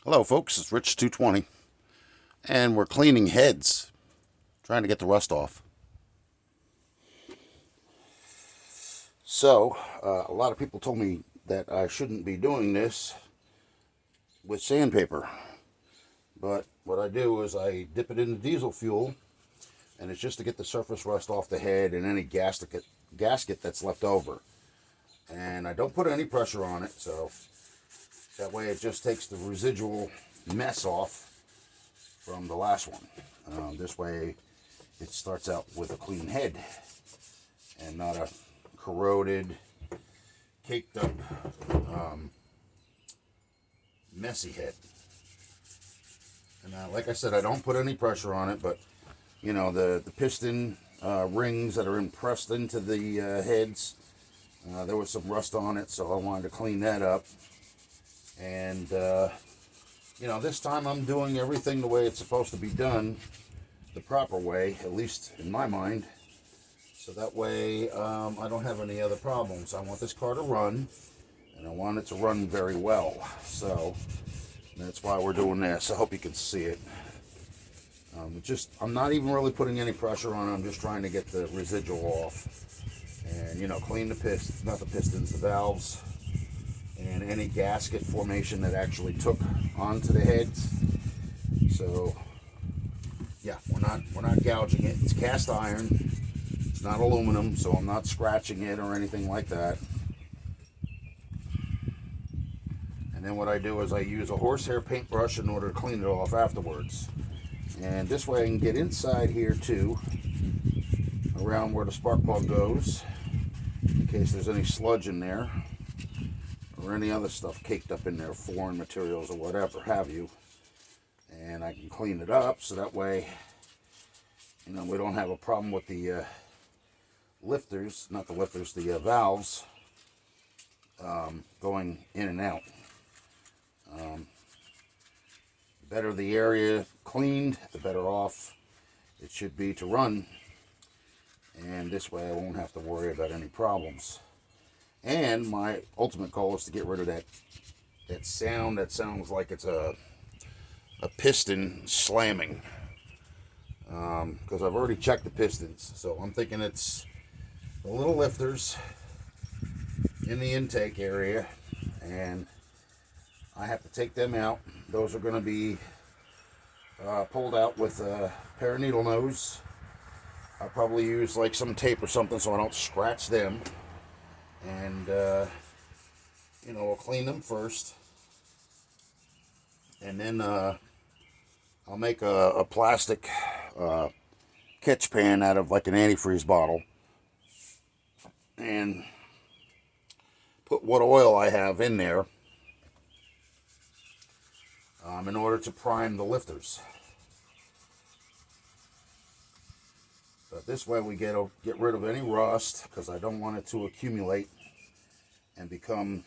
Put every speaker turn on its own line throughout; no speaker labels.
Hello folks, it's Rich 220 and we're cleaning heads, trying to get the rust off. So, a lot of people told me that I shouldn't be doing this with sandpaper. But what I do is I dip it into diesel fuel, and it's just to get the surface rust off the head and any gasket that's left over. And I don't put any pressure on it, so that way it just takes the residual mess off from the last one. This way it starts out with a clean head and not a corroded, caked up, messy head. And like I said, I don't put any pressure on it, but you know, the piston rings that are impressed into the heads, there was some rust on it, so I wanted to clean that up. And you know, this time I'm doing everything the way it's supposed to be done, the proper way, at least in my mind. So that way I don't have any other problems. I want this car to run, and I want it to run very well. So that's why we're doing this. I hope you can see it. I'm not even really putting any pressure on it. I'm just trying to get the residual off. And, you know, clean the pistons, not the pistons, the valves, and any gasket formation that actually took onto the heads. So, yeah, we're not gouging it. It's cast iron. It's not aluminum, so I'm not scratching it or anything like that. And then what I do is I use a horsehair paintbrush in order to clean it off afterwards. And this way I can get inside here too, around where the spark plug goes, in case there's any sludge in there or any other stuff caked up in there, foreign materials or whatever have you. And I can clean it up so that way, you know, we don't have a problem with the lifters, not the lifters, the valves going in and out. The better the area cleaned, the better off it should be to run. And this way I won't have to worry about any problems. And my ultimate goal is to get rid of that sound that sounds like it's a piston slamming. Because I've already checked the pistons. So I'm thinking it's the little lifters in the intake area. And I have to take them out. Those are going to be pulled out with a pair of needle nose. I'll probably use like some tape or something so I don't scratch them. And, you know, we'll clean them first. And then I'll make a plastic catch pan out of like an antifreeze bottle. And put what oil I have in there. In order to prime the lifters. But this way we get rid of any rust, because I don't want it to accumulate and become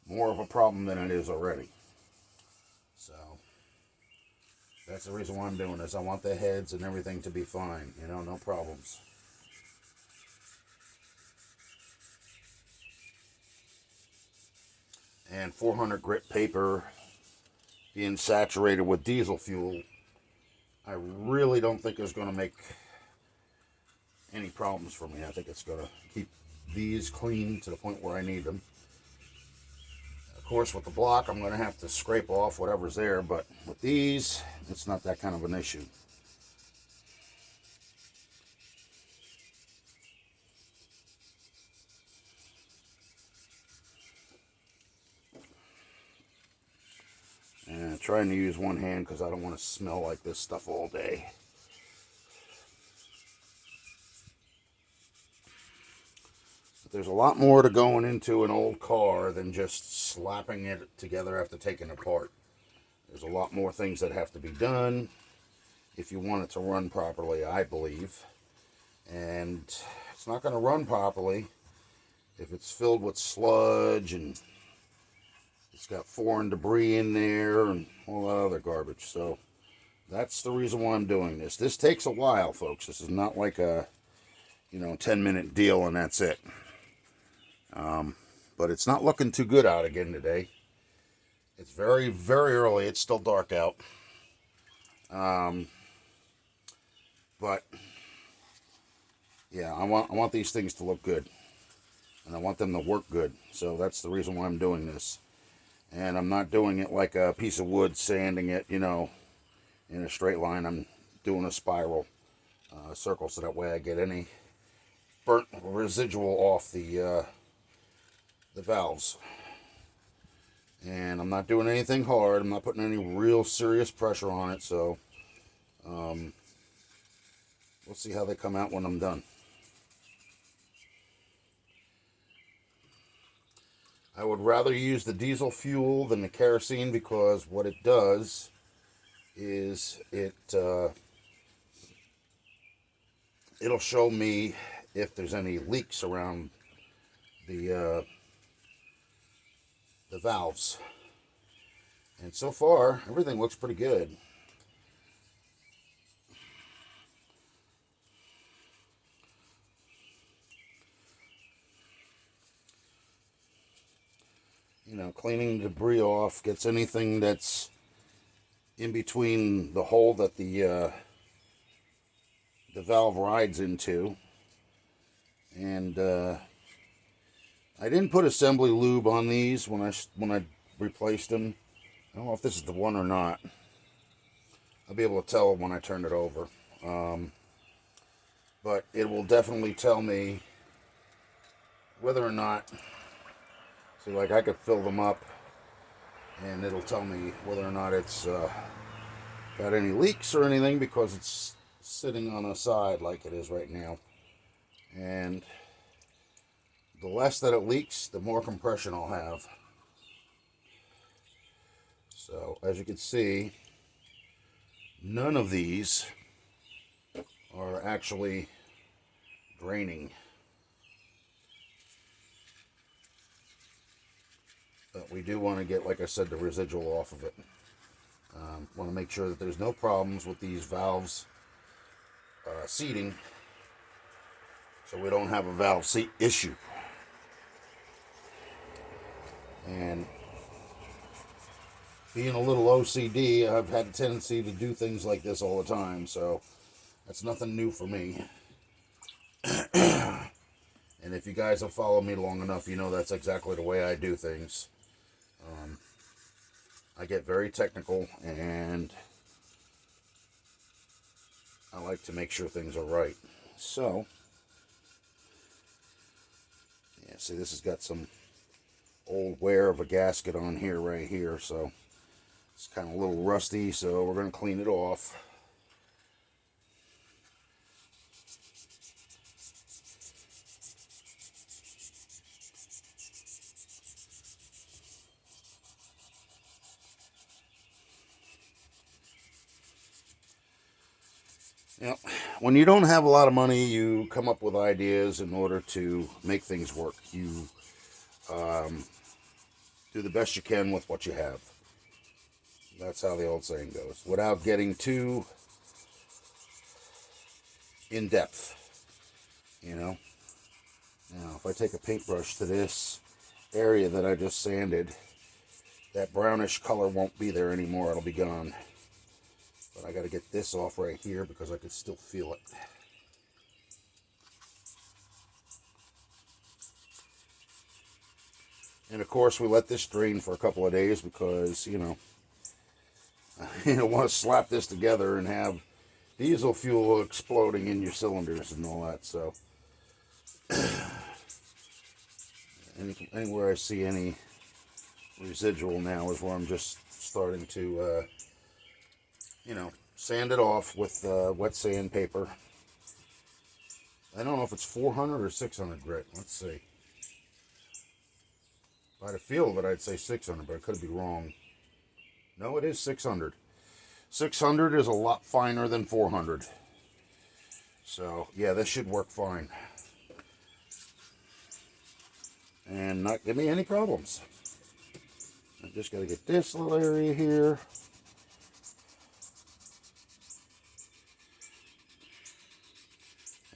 more of a problem than it is already. So that's the reason why I'm doing this. I want the heads and everything to be fine, you know, no problems. And 400 grit paper being saturated with diesel fuel, I really don't think it's going to make any problems for me. I think it's going to keep these clean to the point where I need them. Of course, with the block, I'm going to have to scrape off whatever's there, but with these, it's not that kind of an issue. And trying to use one hand because I don't want to smell like this stuff all day. But there's a lot more to going into an old car than just slapping it together after taking it apart. There's a lot more things that have to be done if you want it to run properly, I believe. And it's not going to run properly if it's filled with sludge and it's got foreign debris in there and all that other garbage. So that's the reason why I'm doing this. This takes a while, folks. This is not like a, 10-minute deal and that's it. but it's not looking too good out again today. It's very, very early. It's still dark out. But yeah, I want these things to look good, and I want them to work good. So that's the reason why I'm doing this. And I'm not doing it like a piece of wood, sanding it, you know, in a straight line. I'm doing a spiral circle, so that way I get any burnt residual off the valves. And I'm not doing anything hard. I'm not putting any real serious pressure on it. So we'll see how they come out when I'm done. I would rather use the diesel fuel than the kerosene, because what it does is it'll show me if there's any leaks around the valves. And so far, everything looks pretty good. You know, cleaning the debris off gets anything that's in between the hole that the valve rides into. And I didn't put assembly lube on these when I replaced them. I don't know if this is the one or not. I'll be able to tell when I turn it over. But it will definitely tell me whether or not. See, like I could fill them up, and it'll tell me whether or not it's got any leaks or anything, because it's sitting on the side like it is right now. And the less that it leaks, the more compression I'll have. So as you can see, none of these are actually draining. But we do want to get, like I said, the residual off of it. Want to make sure that there's no problems with these valves seating, so we don't have a valve seat issue. And being a little OCD, I've had a tendency to do things like this all the time, so that's nothing new for me. And if you guys have followed me long enough, you know that's exactly the way I do things. I get very technical, and I like to make sure things are right. So, yeah, see, this has got some old wear of a gasket on here, right here, so it's kind of a little rusty, so we're going to clean it off. Yep. When you don't have a lot of money, you come up with ideas in order to make things work. You do the best you can with what you have. That's how the old saying goes. Without getting too in depth, you know. Now, if I take a paintbrush to this area that I just sanded, that brownish color won't be there anymore. It'll be gone. But I got to get this off right here because I can still feel it. And of course, we let this drain for a couple of days because, you know, you don't want to slap this together and have diesel fuel exploding in your cylinders and all that. So, anywhere I see any residual now is where I'm just starting to, you know, sand it off with wet sandpaper. I don't know if it's 400 or 600 grit. Let's see. By the feel of it, I'd say 600, but I could be wrong. No, it is 600. 600 is a lot finer than 400. So, yeah, this should work fine. And not give me any problems. I just got to get this little area here.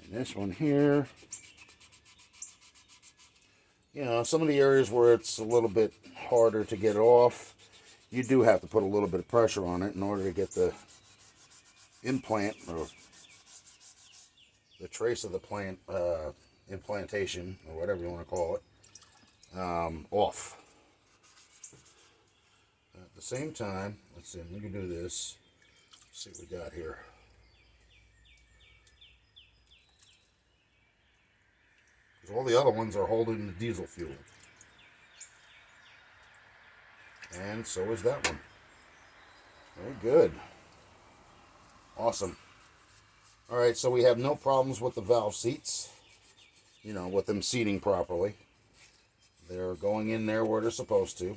And this one here. You know, some of the areas where it's a little bit harder to get off, you do have to put a little bit of pressure on it in order to get the implant, or the trace of the plant, implantation, or whatever you want to call it, off. At the same time, let's see, we can do this. Let's see what we got here. Because all the other ones are holding the diesel fuel. And so is that one. Very good. Awesome. Alright, so we have no problems with the valve seats. You know, with them seating properly. They're going in there where they're supposed to.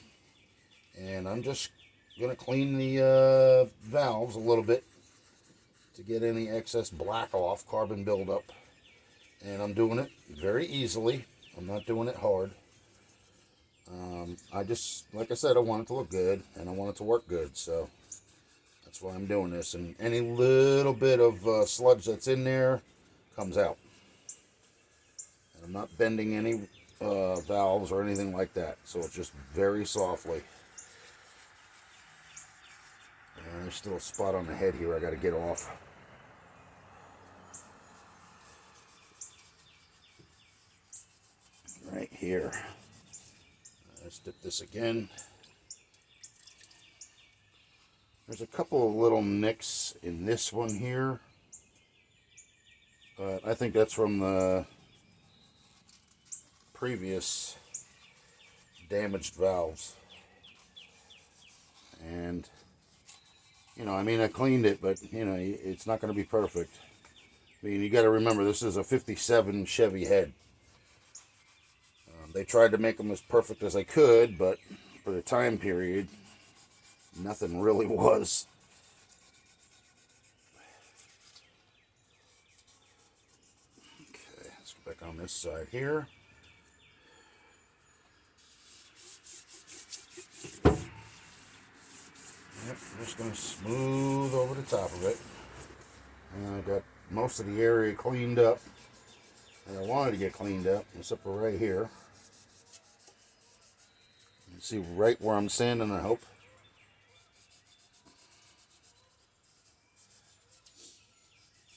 And I'm just going to clean the valves a little bit to get any excess black off, carbon buildup. And I'm doing it very easily. I'm not doing it hard. I just, like I said, I want it to look good and I want it to work good. So that's why I'm doing this. And any little bit of sludge that's in there comes out. And I'm not bending any valves or anything like that. So it's just very softly. And there's still a spot on the head here I got to get off. Right here. Let's dip this again. There's a couple of little nicks in this one here. But I think that's from the previous damaged valves. And, you know, I mean, I cleaned it, but, you know, it's not going to be perfect. I mean, you got to remember, this is a 57 Chevy head. They tried to make them as perfect as they could, but for the time period, nothing really was. Okay, let's go back on this side here. Yep, I'm just going to smooth over the top of it. And I got most of the area cleaned up. And I wanted to get cleaned up, except for right here. You can see right where I'm sanding, I hope.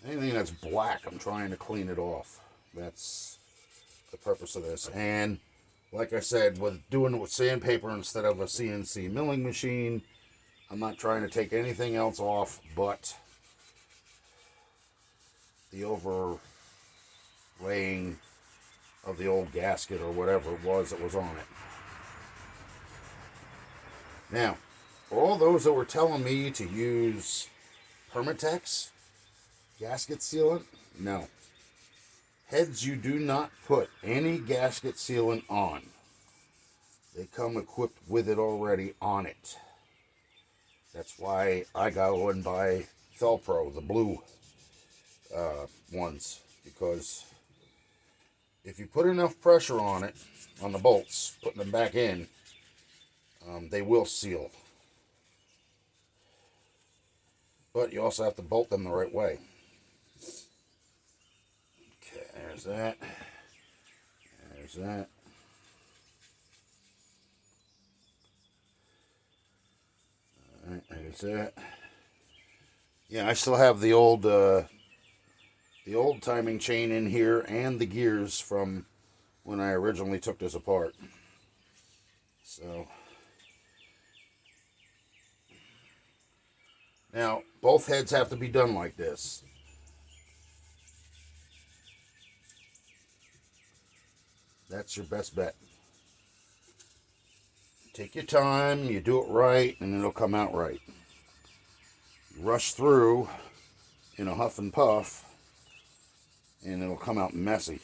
Anything that's black, I'm trying to clean it off. That's the purpose of this. And like I said, with doing it with sandpaper instead of a CNC milling machine, I'm not trying to take anything else off but the overlaying of the old gasket or whatever it was that was on it. Now, for all those that were telling me to use Permatex gasket sealant, no. Heads, you do not put any gasket sealant on. They come equipped with it already on it. That's why I go and buy Felpro, the blue ones, because if you put enough pressure on it, on the bolts, putting them back in, they will seal. But you also have to bolt them the right way. Okay, there's that. There's that. Alright, there's that. Yeah, I still have the old timing chain in here and the gears from when I originally took this apart. So now both heads have to be done like this. That's your best bet. Take your time, you do it right, and it'll come out right. You rush through in a huff and puff, and it'll come out messy.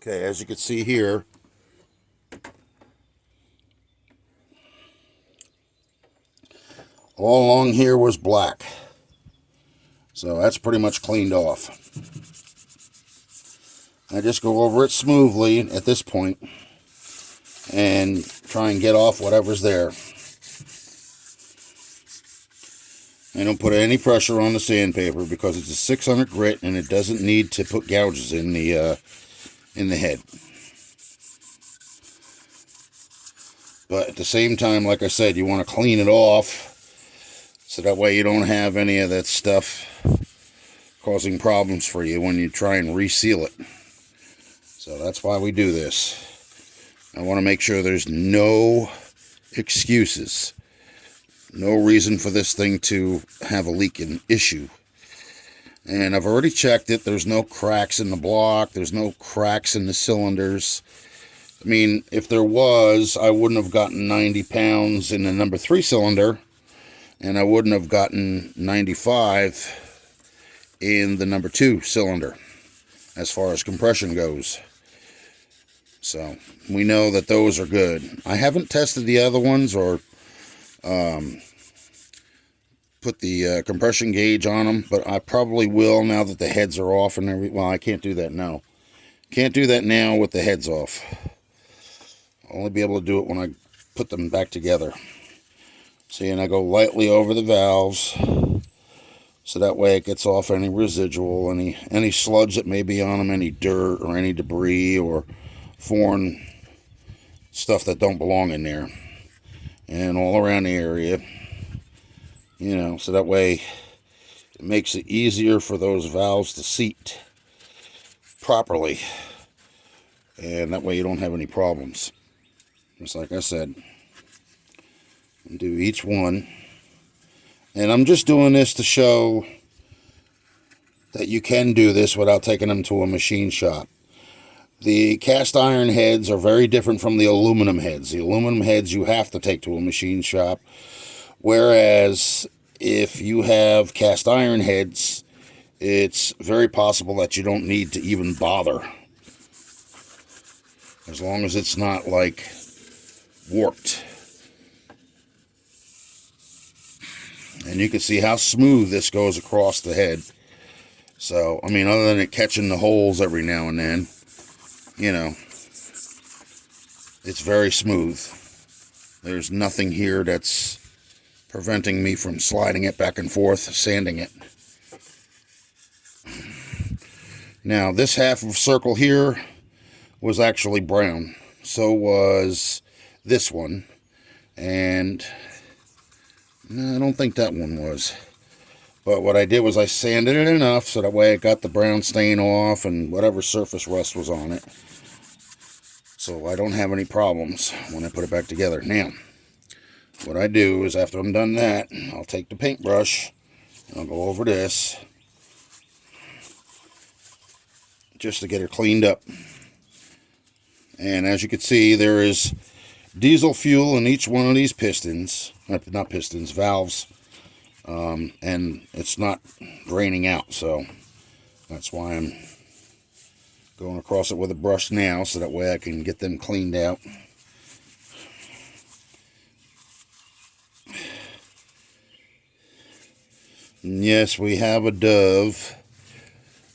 Okay, as you can see here, all along here was black. So that's pretty much cleaned off. I just go over it smoothly at this point and try and get off whatever's there. I don't put any pressure on the sandpaper because it's a 600 grit and it doesn't need to put gouges in the head. But at the same time, like I said, you want to clean it off so that way you don't have any of that stuff causing problems for you when you try and reseal it. So that's why we do this. I want to make sure there's no excuses. No reason for this thing to have a leaking issue. And I've already checked it. There's no cracks in the block. There's no cracks in the cylinders. I mean, if there was, I wouldn't have gotten 90 pounds in the number 3 cylinder. And I wouldn't have gotten 95 in the number 2 cylinder as far as compression goes. So we know that those are good. I haven't tested the other ones or put the compression gauge on them, but I probably will now that the heads are off and everything. Well, I can't do that now. Can't do that now with the heads off. I'll only be able to do it when I put them back together. See, and I go lightly over the valves so that way it gets off any residual, any sludge that may be on them, any dirt or any debris or foreign stuff that don't belong in there, and all around the area, you know, so that way it makes it easier for those valves to seat properly, and that way you don't have any problems. Just like I said, do each one, and I'm just doing this to show that you can do this without taking them to a machine shop. The cast iron heads are very different from the aluminum heads. The aluminum heads you have to take to a machine shop, whereas if you have cast iron heads, it's very possible that you don't need to even bother, as long as it's not like warped. And you can see how smooth this goes across the head. So, I mean, other than it catching the holes every now and then, you know, it's very smooth. There's nothing here that's preventing me from sliding it back and forth, sanding it. Now, this half of circle here was actually brown. So was this one. And I don't think that one was. But what I did was I sanded it enough so that way it got the brown stain off and whatever surface rust was on it. So I don't have any problems when I put it back together. Now, what I do is after I'm done that, I'll take the paintbrush and I'll go over this just to get it cleaned up. And as you can see, there is diesel fuel in each one of these pistons. Not pistons, valves. And it's not draining out, so that's why I'm going across it with a brush now, so that way I can get them cleaned out. And yes, we have a dove.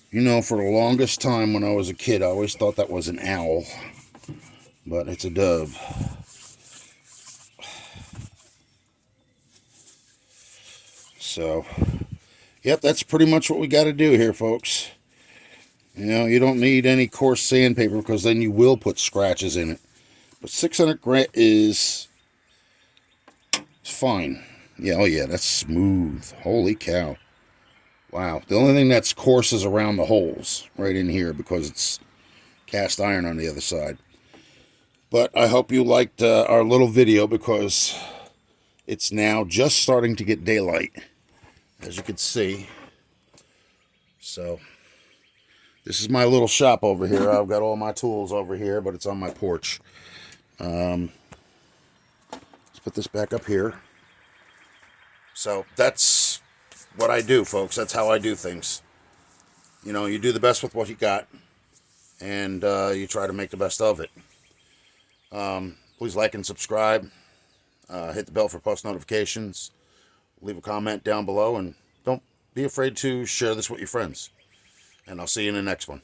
You know, for the longest time when I was a kid, I always thought that was an owl, but it's a dove. So, yep, that's pretty much what we got to do here, folks. You know, you don't need any coarse sandpaper because then you will put scratches in it. But 600 grit is fine. Yeah, oh yeah, that's smooth. Holy cow. Wow. The only thing that's coarse is around the holes right in here because it's cast iron on the other side. But I hope you liked our little video because it's now just starting to get daylight, as you can see. So this is my little shop over here. I've got all my tools over here, but it's on my porch. Let's put this back up here. So that's what I do, folks. That's how I do things. You know, you do the best with what you got, and you try to make the best of it. Please like and subscribe. Hit the bell for post notifications. Leave a comment down below, and don't be afraid to share this with your friends. And I'll see you in the next one.